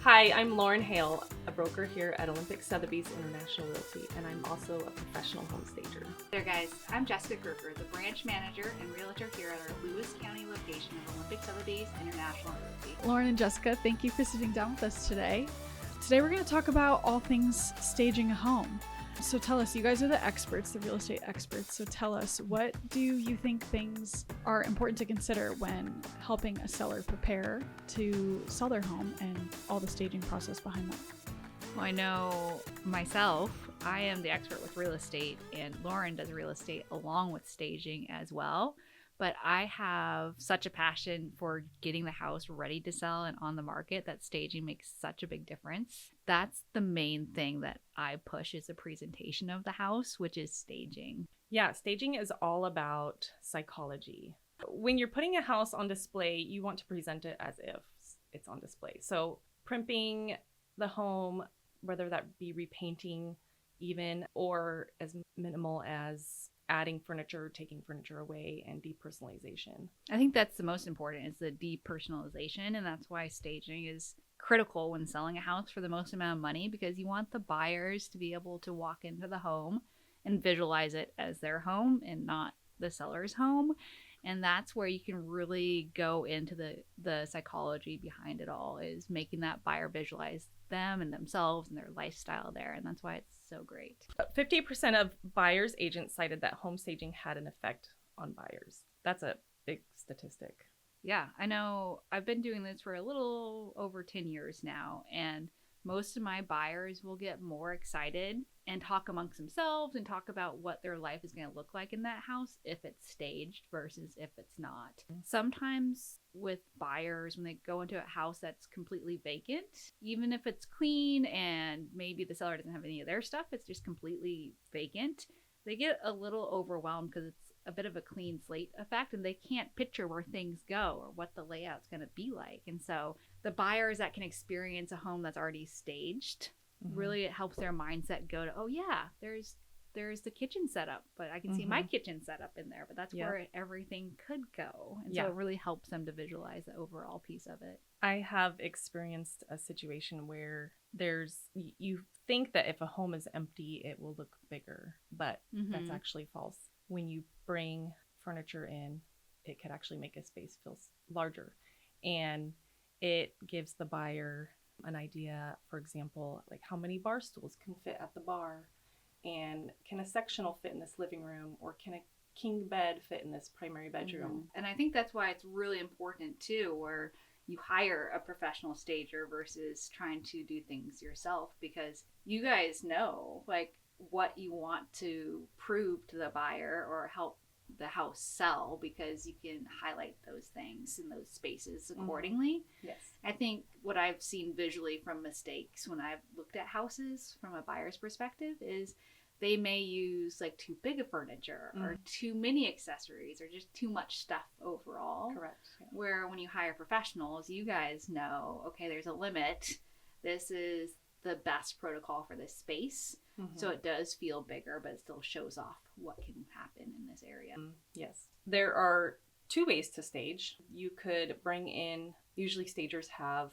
Hi, I'm Lauren Hale, a broker here at Sotheby's International Realty, and I'm also a professional home stager. There guys, I'm Jessica Kirker, the branch manager and realtor here at our Lewis County location of Sotheby's International Realty. Lauren and Jessica, thank you for sitting down with us today. Today we're going to talk about all things staging a home. So tell us, you guys are the experts, the real estate experts, so tell us, what do you think things are important to consider when helping a seller prepare to sell their home and all the staging process behind that? Well, I know myself, I am the expert with real estate, and Lauren does real estate along with staging as well. But I have such a passion for getting the house ready to sell and on the market that staging makes such a big difference. That's the main thing that I push, is the presentation of the house, which is staging. Yeah, staging is all about psychology. When you're putting a house on display, you want to present it as if it's on display. So primping the home, whether that be repainting even, or as minimal as adding furniture, taking furniture away, and depersonalization. I think that's the most important, is the depersonalization, and that's why staging is critical when selling a house for the most amount of money, because you want the buyers to be able to walk into the home and visualize it as their home and not the seller's home. And that's where you can really go into the psychology behind it all, is making that buyer visualize them and themselves and their lifestyle there. And that's why it's so great. 50% of buyers' agents cited that home staging had an effect on buyers. That's a big statistic. Yeah, I know. I've been doing this for a little over 10 years now, and most of my buyers will get more excited and talk amongst themselves and talk about what their life is going to look like in that house if it's staged versus if it's not. Sometimes with buyers, when they go into a house that's completely vacant, even if it's clean and maybe the seller doesn't have any of their stuff, it's just completely vacant, they get a little overwhelmed because it's a bit of a clean slate effect, and they can't picture where things go or what the layout's going to be like. And so the buyers that can experience a home that's already staged, really it helps their mindset go to, oh yeah, there's the kitchen setup, but I can see my kitchen setup in there, but that's where everything could go. And so it really helps them to visualize the overall piece of it. I have experienced a situation where you think that if a home is empty, it will look bigger, but that's actually false. When you bring furniture in, it could actually make a space feel larger, and it gives the buyer an idea, for example, like how many bar stools can fit at the bar, and can a sectional fit in this living room, or can a king bed fit in this primary bedroom? And I think that's why it's really important too, where you hire a professional stager versus trying to do things yourself, because you guys know like what you want to prove to the buyer or help the house sell, because you can highlight those things in those spaces accordingly. Yes. I think what I've seen visually from mistakes when I've looked at houses from a buyer's perspective is they may use like too big of furniture or too many accessories or just too much stuff overall. Correct. Yeah. Where when you hire professionals, you guys know, okay, there's a limit. This is the best protocol for this space. So it does feel bigger, but it still shows off what can happen in this area. Yes. There are two ways to stage. You could bring in, usually stagers have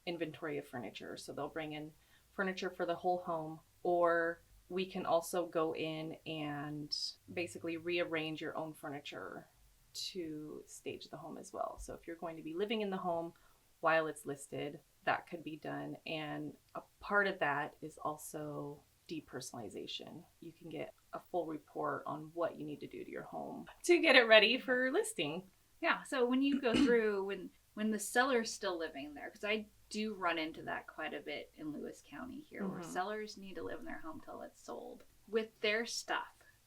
inventory of furniture, so they'll bring in furniture for the whole home, or we can also go in and basically rearrange your own furniture to stage the home as well. So if you're going to be living in the home while it's listed, that could be done. And a part of that is also depersonalization. You can get a full report on what you need to do to your home to get it ready for listing. Yeah, so when you go through, when the seller's still living there, because I do run into that quite a bit in Lewis County here, where sellers need to live in their home till it's sold. With their stuff,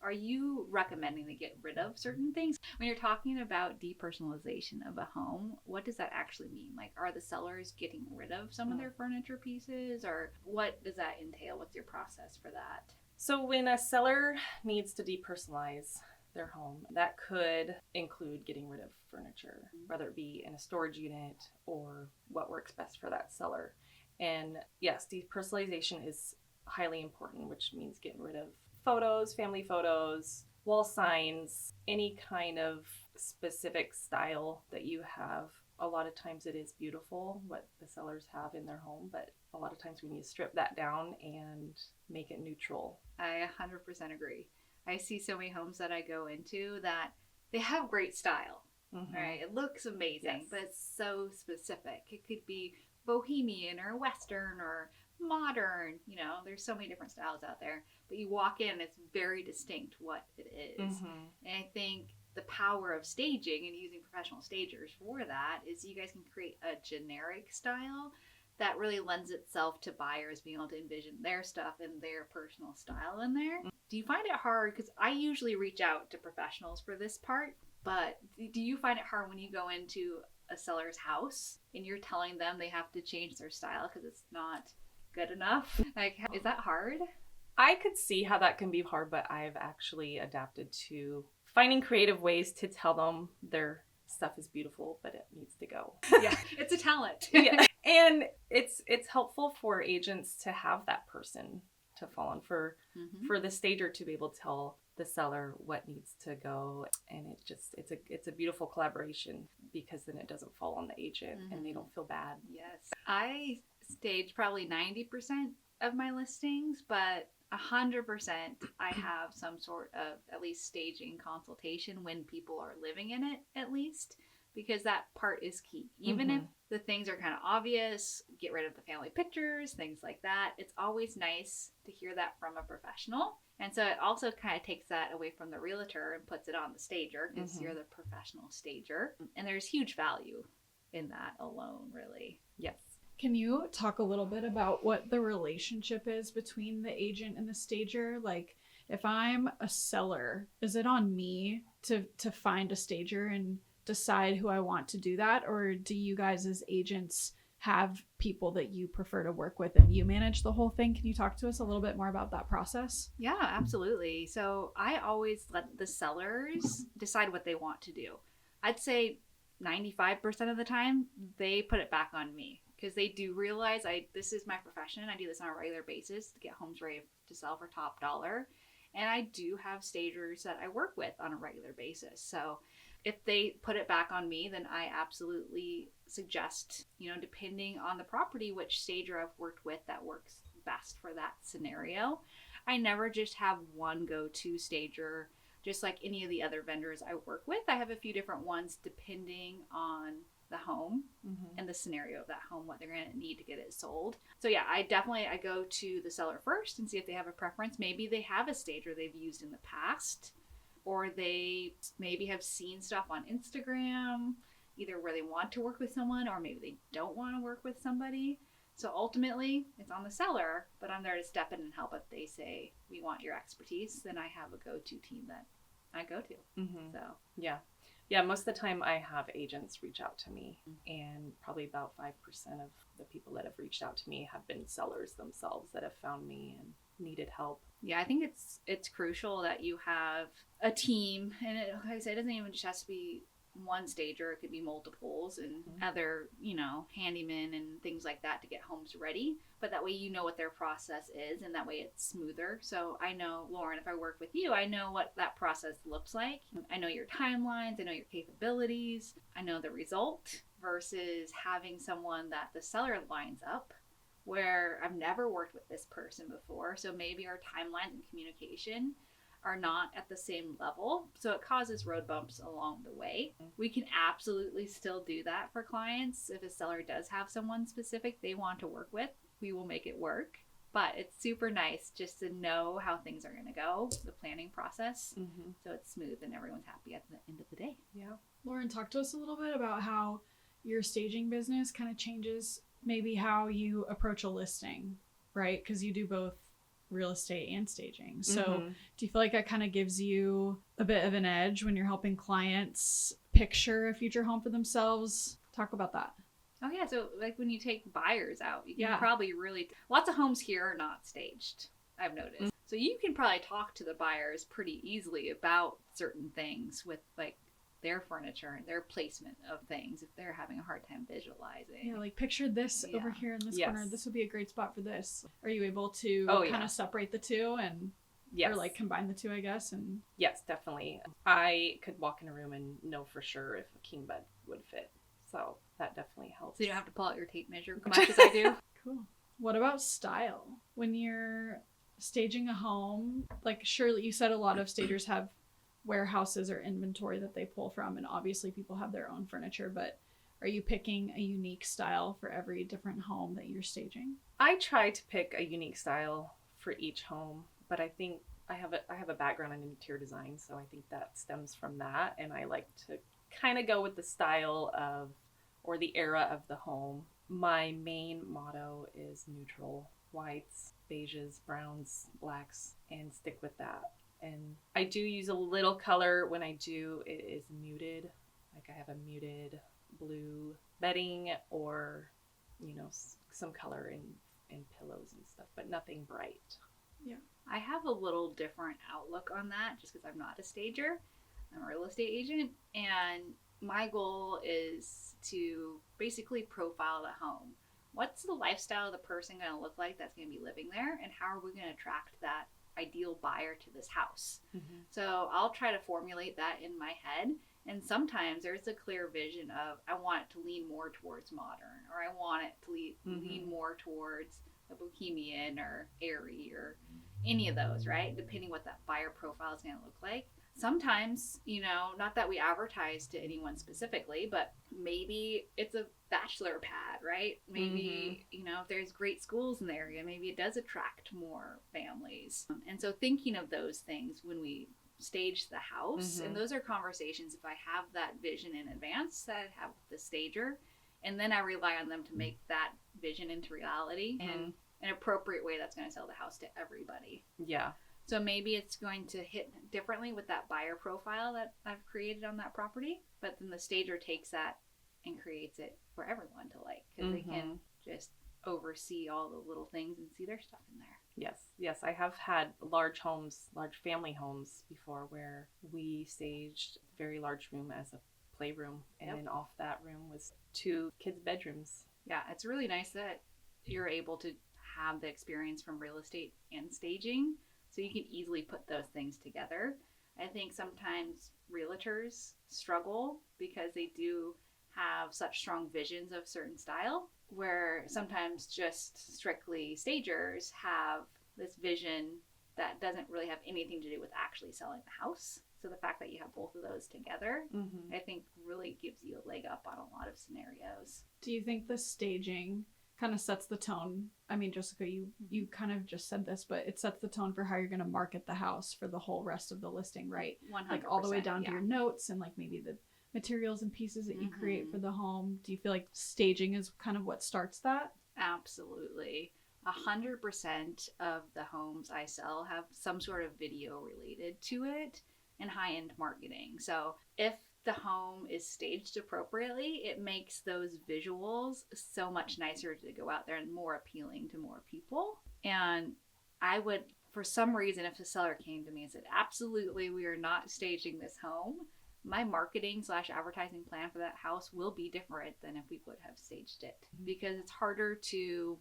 are you recommending they get rid of certain things? When you're talking about depersonalization of a home, what does that actually mean? Like, are the sellers getting rid of some of their furniture pieces, or what does that entail? What's your process for that? So when a seller needs to depersonalize their home, that could include getting rid of furniture, whether it be in a storage unit or what works best for that seller. And yes, depersonalization is highly important, which means getting rid of photos, family photos, wall signs, any kind of specific style that you have, a lot of times it is beautiful what the sellers have in their home, but a lot of times we need to strip that down and make it neutral. I 100% agree. I see so many homes that I go into that they have great style, right? It looks amazing, but it's so specific. It could be bohemian or Western or modern, you know, there's so many different styles out there, but you walk in and it's very distinct what it is. And I think the power of staging and using professional stagers for that is you guys can create a generic style that really lends itself to buyers being able to envision their stuff and their personal style in there. Do you find it hard? Because I usually reach out to professionals for this part, but do you find it hard when you go into a seller's house and you're telling them they have to change their style because it's not good enough? Like, is that hard? I could see how that can be hard, but I've actually adapted to finding creative ways to tell them their stuff is beautiful, but it needs to go. Yeah, it's a talent. Yeah. And it's helpful for agents to have that person to fall on, for the stager to be able to tell the seller what needs to go, and it's a beautiful collaboration, because then it doesn't fall on the agent and they don't feel bad. Yes, I stage probably 90% of my listings, but 100% I have some sort of at least staging consultation when people are living in it, at least, because that part is key. Even if the things are kind of obvious, get rid of the family pictures, things like that, it's always nice to hear that from a professional. And so it also kind of takes that away from the realtor and puts it on the stager, because you're the professional stager. And there's huge value in that alone, really. Yes. Can you talk a little bit about what the relationship is between the agent and the stager? Like, if I'm a seller, is it on me to find a stager and decide who I want to do that? Or do you guys as agents have people that you prefer to work with and you manage the whole thing? Can you talk to us a little bit more about that process? Yeah, absolutely. So I always let the sellers decide what they want to do. I'd say 95% of the time, they put it back on me, because they do realize this is my profession. I do this on a regular basis to get homes ready to sell for top dollar. And I do have stagers that I work with on a regular basis. So if they put it back on me, then I absolutely suggest, depending on the property, which stager I've worked with that works best for that scenario. I never just have one go-to stager. Just like any of the other vendors I work with, I have a few different ones depending on the home and the scenario of that home, what they're going to need to get it sold. So yeah, I go to the seller first and see if they have a preference. Maybe they have a stager they've used in the past, or they maybe have seen stuff on Instagram, either where they want to work with someone or maybe they don't want to work with somebody. So ultimately, it's on the seller, but I'm there to step in and help if they say, we want your expertise. Then I have a go-to team that I go to. So Yeah, most of the time I have agents reach out to me, and probably about 5% of the people that have reached out to me have been sellers themselves that have found me and needed help. Yeah, I think it's crucial that you have a team, and like I said, it doesn't even just have to be one stager. It could be multiples and other, handymen and things like that to get homes ready. But that way you know what their process is, and that way it's smoother. So I know, Lauren, if I work with you, I know what that process looks like. I know your timelines, I know your capabilities, I know the result, versus having someone that the seller lines up where I've never worked with this person before. So maybe our timelines and communication are not at the same level, so it causes road bumps along the way. We can absolutely still do that for clients. If a seller does have someone specific they want to work with, we will make it work. But it's super nice just to know how things are going to go, the planning process, so it's smooth and everyone's happy at the end of the day. Yeah. Lauren, talk to us a little bit about how your staging business kind of changes maybe how you approach a listing, right? Because you do both real estate and staging. So do you feel like that kind of gives you a bit of an edge when you're helping clients picture a future home for themselves? Talk about that. Oh yeah, so like when you take buyers out, you can probably lots of homes here are not staged, I've noticed. So you can probably talk to the buyers pretty easily about certain things with like their furniture and their placement of things if they're having a hard time visualizing. Yeah, like picture this over here in this corner. This would be a great spot for this. Are you able to kind of separate the two? And Yes. Or like combine the two, I guess. And Yes, definitely. I could walk in a room and know for sure if a king bed would fit. So that definitely helps. So you don't have to pull out your tape measure as much as I do. cool. What about style? When you're staging a home, like surely you said a lot of stagers have warehouses or inventory that they pull from, and obviously people have their own furniture, but are you picking a unique style for every different home that you're staging? I try to pick a unique style for each home, but I think I have a background in interior design, so I think that stems from that, and I like to kind of go with the style of or the era of the home. My main motto is neutral: whites, beiges, browns, blacks, and stick with that. And I do use a little color when I do. It is muted. Like I have a muted blue bedding, or some color in pillows and stuff, but nothing bright. Yeah. I have a little different outlook on that just because I'm not a stager. I'm a real estate agent, and my goal is to basically profile the home. What's the lifestyle of the person going to look like that's going to be living there, and how are we going to attract that ideal buyer to this house? Mm-hmm. So I'll try to formulate that in my head, and sometimes there's a clear vision of I want it to lean more towards modern, or I want it to lean more towards the bohemian or airy or any of those, right? Depending what that buyer profile is going to look like. Sometimes, not that we advertise to anyone specifically, but maybe it's a bachelor pad, right? Maybe, if there's great schools in the area, maybe it does attract more families. And so thinking of those things when we stage the house, and those are conversations, if I have that vision in advance, that I have with the stager, and then I rely on them to make that vision into reality in an appropriate way that's going to sell the house to everybody. Yeah. So maybe it's going to hit differently with that buyer profile that I've created on that property, but then the stager takes that and creates it for everyone to like, because they can just oversee all the little things and see their stuff in there. Yes, I have had large family homes before, where we staged a very large room as a playroom, and then off that room was 2 kids' bedrooms. Yeah, it's really nice that you're able to have the experience from real estate and staging, so you can easily put those things together. I think sometimes realtors struggle because they do have such strong visions of certain style, where sometimes just strictly stagers have this vision that doesn't really have anything to do with actually selling the house. So the fact that you have both of those together, I think really gives you a leg up on a lot of scenarios. Do you think the staging kind of sets the tone? I mean, Jessica, you kind of just said this, but it sets the tone for how you're going to market the house for the whole rest of the listing, right? 100%, like all the way down to your notes and like maybe the materials and pieces that you create for the home. Do you feel like staging is kind of what starts that? Absolutely. 100% of the homes I sell have some sort of video related to it and high-end marketing. So if the home is staged appropriately, it makes those visuals so much nicer to go out there and more appealing to more people. And I would, for some reason, if the seller came to me and said, absolutely, we are not staging this home, my marketing / advertising plan for that house will be different than if we would have staged it, because it's harder to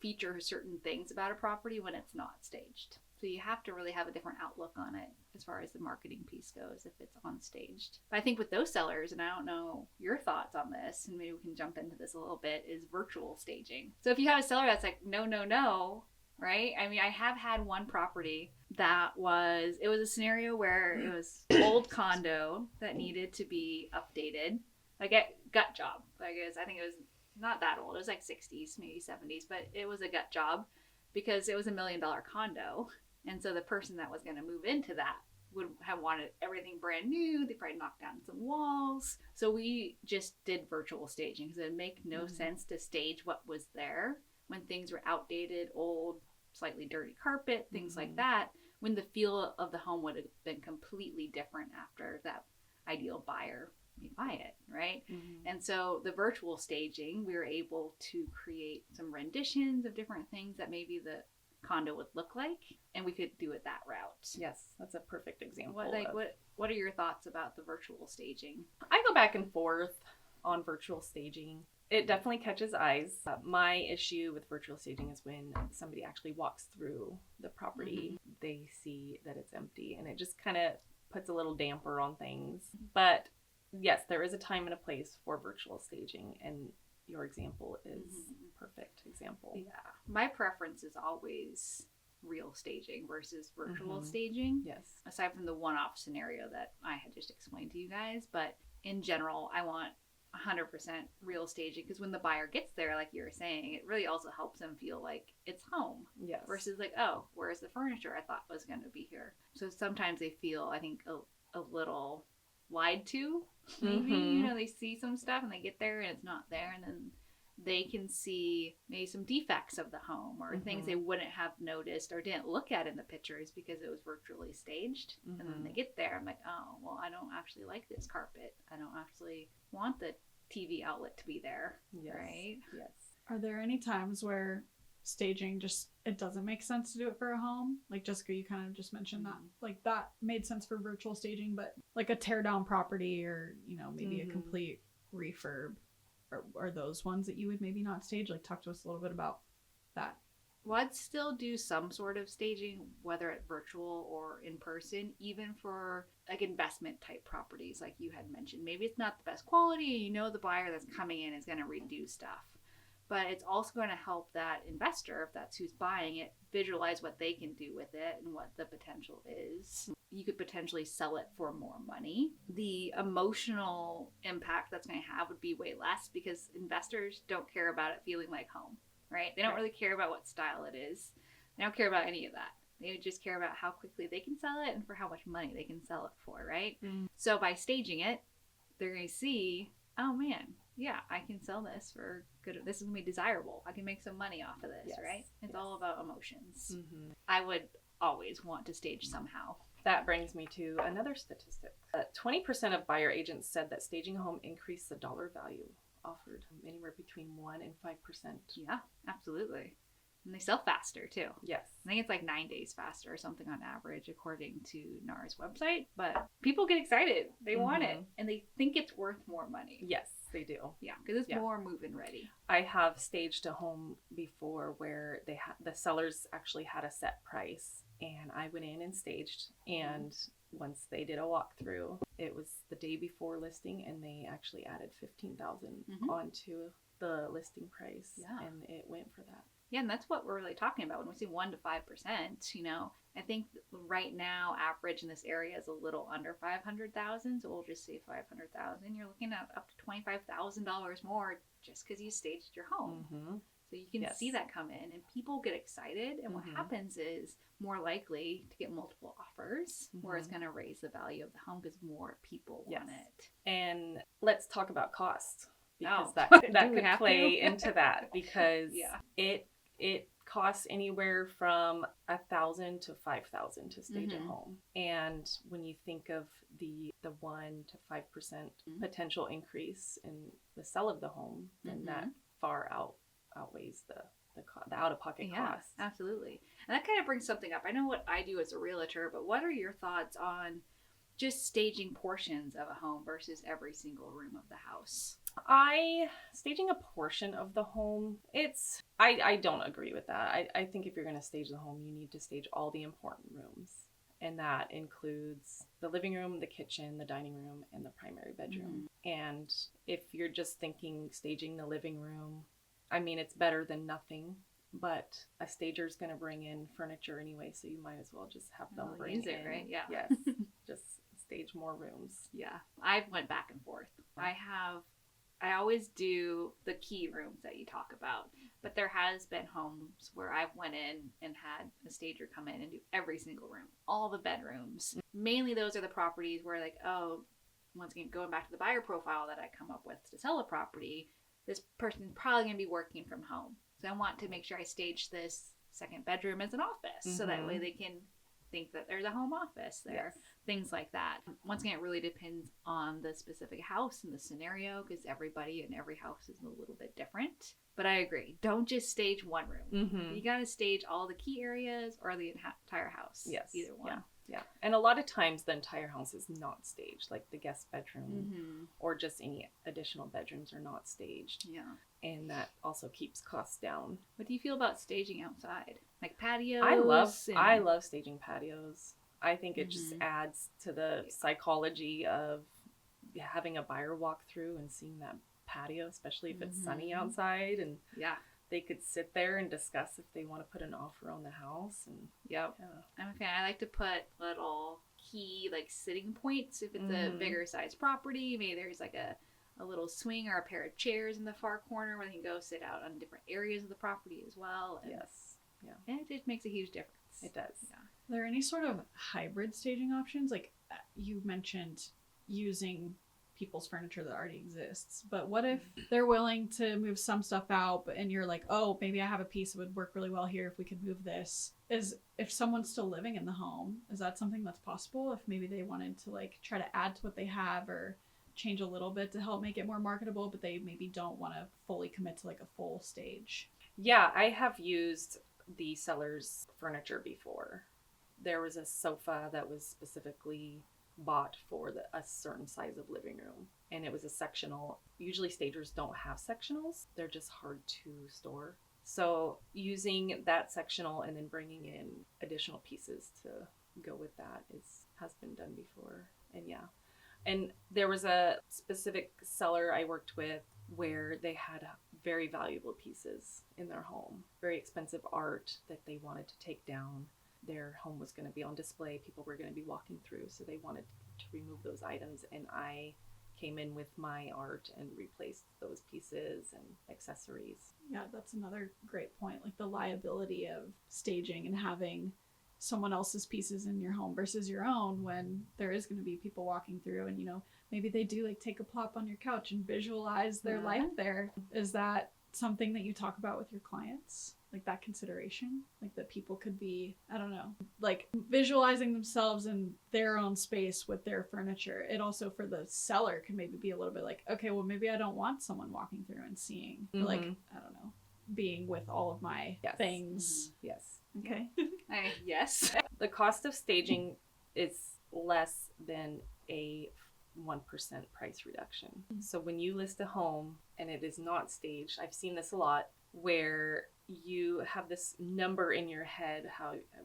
feature certain things about a property when it's not staged. So you have to really have a different outlook on it as far as the marketing piece goes if it's unstaged. But I think with those sellers, and I don't know your thoughts on this, and maybe we can jump into this a little bit, is virtual staging. So if you have a seller that's like, no, right? I mean, I have had one property that was a scenario where it was old condo that needed to be updated, like a gut job. I think it was not that old. It was like 60s, maybe 70s, but it was a gut job because it was $1 million condo. And so the person that was going to move into that would have wanted everything brand new. They probably knocked down some walls. So we just did virtual staging because it would make no sense to stage what was there when things were outdated, old, slightly dirty carpet, things like that, when the feel of the home would have been completely different after that ideal buyer may buy it, right? And so the virtual staging, we were able to create some renditions of different things that maybe the condo would look like, and we could do it that route. Yes, that's a perfect example. What are your thoughts about the virtual staging? I go back and forth on virtual staging. It definitely catches eyes. My issue with virtual staging is when somebody actually walks through the property, they see that it's empty, and it just kind of puts a little damper on things. But yes, there is a time and a place for virtual staging, and your example is perfect example. Yeah. My preference is always real staging versus virtual staging. Yes. Aside from the one-off scenario that I had just explained to you guys, but in general, I want 100% real staging, because when the buyer gets there, like you were saying, it really also helps them feel like it's home. Yes. Versus like, oh, where's the furniture I thought was going to be here? So sometimes they feel, I think, a little lied to. Maybe you know, they see some stuff and they get there and it's not there, and then they can see maybe some defects of the home or things they wouldn't have noticed or didn't look at in the pictures because it was virtually staged. And then they get there, I'm like, oh, well, I don't actually like this carpet. I don't actually want the TV outlet to be there. Yes. Right? Yes. Are there any times where staging just, it doesn't make sense to do it for a home? Like Jessica, you kind of just mentioned that, like that made sense for virtual staging, but like a tear down property or, you know, maybe a complete refurb, are those ones that you would maybe not stage? Like, talk to us a little bit about that. Well, I'd still do some sort of staging, whether it's virtual or in person, even for like investment type properties like you had mentioned. Maybe it's not the best quality, you know, the buyer that's coming in is going to redo stuff. But it's also going to help that investor, if that's who's buying it, visualize what they can do with it and what the potential is. You could potentially sell it for more money. The emotional impact that's going to have would be way less, because investors don't care about it feeling like home, right? They don't really care about what style it is. They don't care about any of that. They just care about how quickly they can sell it and for how much money they can sell it for, right? So by staging it, they're going to see, oh man, yeah, I can sell this for good. This is going to be desirable. I can make some money off of this, right? It's all about emotions. I would always want to stage somehow. That brings me to another statistic. 20% of buyer agents said that staging a home increased the dollar value offered, anywhere between 1 and 5%. Yeah, absolutely. And they sell faster too. Yes. I think it's like 9 days faster or something on average, according to NAR's website. But people get excited. They want it. And they think it's worth more money. Yes, they do. Yeah, because it's more move-in ready. I have staged a home before where the sellers actually had a set price. And I went in and staged. And once they did a walkthrough, it was the day before listing. And they actually added $15,000 onto the listing price. Yeah. And it went for that. Yeah, and that's what we're really talking about when we say 1 to 5%. You know, I think right now average in this area is a little under 500,000, so we'll just say 500,000. You're looking at up to $25,000 more just because you staged your home. So you can see that come in, and people get excited. And what happens is more likely to get multiple offers, where it's going to raise the value of the home because more people want it. And let's talk about cost. Because that could play into that, because it costs anywhere from $1,000 to $5,000 to stage a home. And when you think of the 1 to 5% potential increase in the sell of the home, then that far outweighs the out-of-pocket costs. Absolutely. And that kind of brings something up. I know what I do as a realtor, but what are your thoughts on just staging portions of a home versus every single room of the house? Staging a portion of the home, I don't agree with that. I think if you're going to stage the home, you need to stage all the important rooms. And that includes the living room, the kitchen, the dining room, and the primary bedroom. And if you're just thinking staging the living room, I mean, it's better than nothing. But a stager's going to bring in furniture anyway, so you might as well just have them bring it, right? Yeah. Yes. Just stage more rooms. Yeah. I went back and forth. I always do the key rooms that you talk about, but there has been homes where I've went in and had a stager come in and do every single room, all the bedrooms. Mainly those are the properties where like, oh, once again, going back to the buyer profile that I come up with to sell a property, this person's probably going to be working from home. So I want to make sure I stage this second bedroom as an office, so that way they can think that there's a home office there. Things like that. Once again, it really depends on the specific house and the scenario, because everybody in every house is a little bit different. But I agree. Don't just stage one room. You got to stage all the key areas or the entire house. Yes. Either one. Yeah. Yeah. And a lot of times the entire house is not staged, like the guest bedroom Mm-hmm. or just any additional bedrooms are not staged. Yeah. And that also keeps costs down. What do you feel about staging outside? Like patios? I love staging patios. I think it just Mhm. adds to the psychology of having a buyer walk through and seeing that patio, especially if it's sunny Mhm. outside, and Yeah. they could sit there and discuss if they want to put an offer on the house. And Yep. yeah. I'm a fan. I like to put little key like sitting points if it's a Mhm. bigger size property. Maybe there's like a little swing or a pair of chairs in the far corner where they can go sit out on different areas of the property as well. And Yes. Yeah. it just makes a huge difference. It does. Yeah. Are there any sort of hybrid staging options? Like you mentioned using people's furniture that already exists, but what if they're willing to move some stuff out, and you're like, oh, maybe I have a piece that would work really well here if we could move this. If someone's still living in the home, is that something that's possible? If maybe they wanted to like try to add to what they have or change a little bit to help make it more marketable, but they maybe don't want to fully commit to like a full stage. Yeah, I have used the seller's furniture before. There was a sofa that was specifically bought for a certain size of living room, and it was a sectional. Usually stagers don't have sectionals. They're just hard to store. So using that sectional and then bringing in additional pieces to go with that has been done before. And yeah. And there was a specific seller I worked with where they had very valuable pieces in their home, very expensive art that they wanted to take down. Their home was going to be on display. People were going to be walking through, so they wanted to remove those items. And I came in with my art and replaced those pieces and accessories. Yeah, that's another great point. Like the liability of staging and having someone else's pieces in your home versus your own, when there is going to be people walking through, and maybe they do like take a plop on your couch and visualize their life there. Is that something that you talk about with your clients, like that consideration, like that people could be, I don't know, like visualizing themselves in their own space with their furniture? It also, for the seller, can maybe be a little bit like, okay, well, maybe I don't want someone walking through and seeing, like, I don't know, being with all of my things. Yes. Okay. Yes. The cost of staging is less than a 1% price reduction. So when you list a home and it is not staged, I've seen this a lot, where you have this number in your head,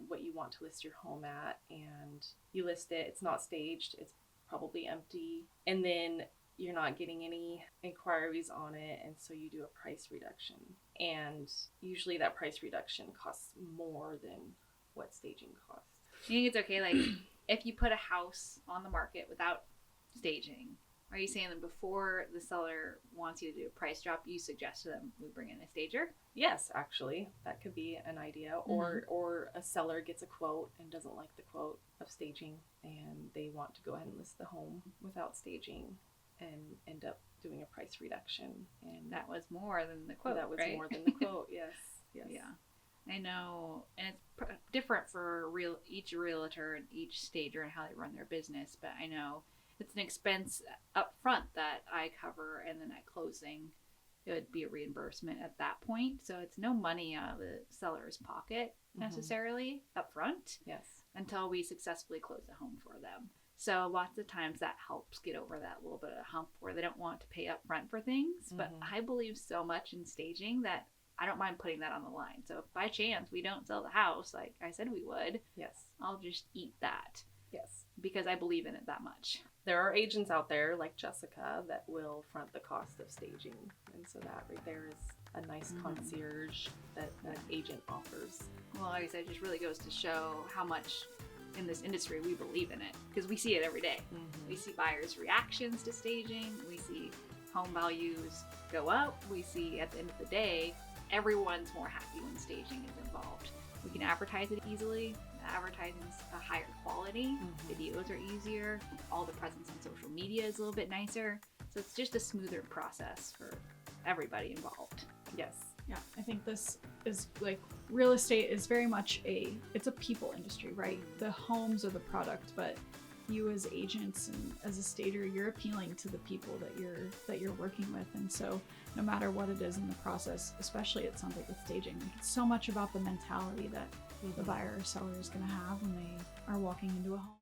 what you want to list your home at, and you list it, it's not staged, it's probably empty, and then you're not getting any inquiries on it, and so you do a price reduction. And usually that price reduction costs more than what staging costs. You think it's okay, like, if you put a house on the market without staging, are you saying that before the seller wants you to do a price drop, you suggest to them we bring in a stager? Yes, actually, that could be an idea. Or a seller gets a quote and doesn't like the quote of staging, and they want to go ahead and list the home without staging and end up doing a price reduction. And that was more than the quote, that was right? more than the quote. Yes. Yeah. I know, and it's different for each realtor and each stager and how they run their business, but I know it's an expense up front that I cover, and then at closing it would be a reimbursement at that point. So it's no money out of the seller's pocket necessarily up front. Yes. Until we successfully close the home for them. So lots of times that helps get over that little bit of hump where they don't want to pay up front for things. But I believe so much in staging that I don't mind putting that on the line. So if by chance we don't sell the house like I said we would, I'll just eat that. Yes. Because I believe in it that much. There are agents out there like Jessica that will front the cost of staging. And so that right there is a nice concierge that agent offers. Well, like I said, it just really goes to show how much in this industry we believe in it, because we see it every day. We see buyers' reactions to staging. We see home values go up. We see at the end of the day, everyone's more happy when staging is involved. We can advertise it easily. Advertising's a higher quality. Videos are easier. All the presence on social media is a little bit nicer. So it's just a smoother process for everybody involved. Yes. Yeah, I think this is like, real estate is very much it's a people industry, right? The homes are the product, but you as agents and as a stager, you're appealing to the people that you're working with. And so no matter what it is in the process, especially it sounds like with staging, like it's so much about the mentality that the buyer or seller is going to have when they are walking into a home.